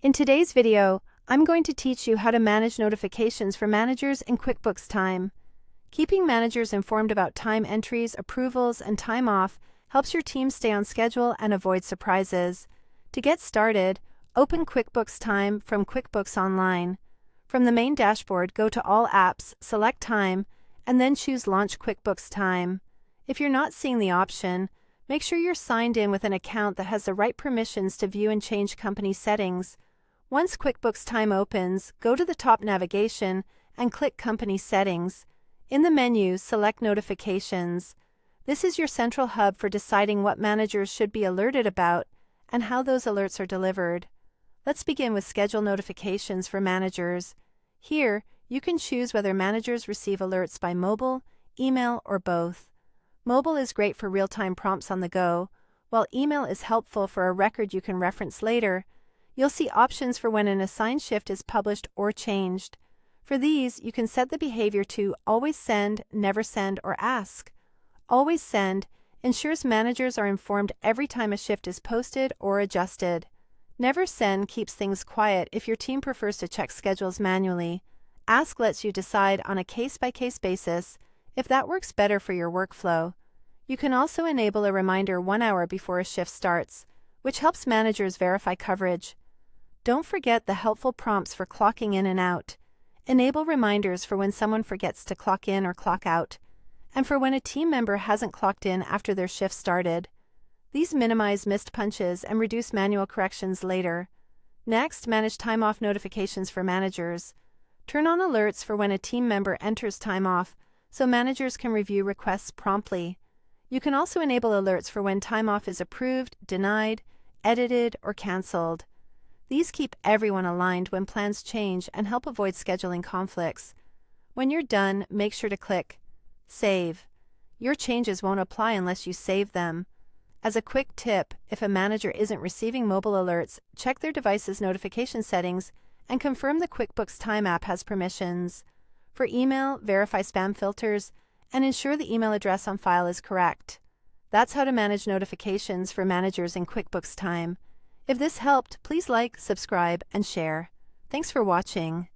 In today's video, I'm going to teach you how to manage notifications for managers in QuickBooks Time. Keeping managers informed about time entries, approvals, and time off helps your team stay on schedule and avoid surprises. To get started, open QuickBooks Time from QuickBooks Online. From the main dashboard, go to All Apps, select Time, and then choose Launch QuickBooks Time. If you're not seeing the option, make sure you're signed in with an account that has the right permissions to view and change company settings. Once QuickBooks Time opens, go to the top navigation and click Company Settings. In the menu, select Notifications. This is your central hub for deciding what managers should be alerted about and how those alerts are delivered. Let's begin with Schedule Notifications for managers. Here, you can choose whether managers receive alerts by mobile, email, or both. Mobile is great for real-time prompts on the go, while email is helpful for a record you can reference later. You'll see options for when an assigned shift is published or changed. For these, you can set the behavior to Always Send, Never Send, or Ask. Always Send ensures managers are informed every time a shift is posted or adjusted. Never Send keeps things quiet if your team prefers to check schedules manually. Ask lets you decide on a case-by-case basis if that works better for your workflow. You can also enable a reminder 1 hour before a shift starts, which helps managers verify coverage. Don't forget the helpful prompts for clocking in and out. Enable reminders for when someone forgets to clock in or clock out, and for when a team member hasn't clocked in after their shift started. These minimize missed punches and reduce manual corrections later. Next, manage time off notifications for managers. Turn on alerts for when a team member enters time off, so managers can review requests promptly. You can also enable alerts for when time off is approved, denied, edited, or canceled. These keep everyone aligned when plans change and help avoid scheduling conflicts. When you're done, make sure to click Save. Your changes won't apply unless you save them. As a quick tip, if a manager isn't receiving mobile alerts, check their device's notification settings and confirm the QuickBooks Time app has permissions. For email, verify spam filters and ensure the email address on file is correct. That's how to manage notifications for managers in QuickBooks Time. If this helped, please like, subscribe, and share. Thanks for watching.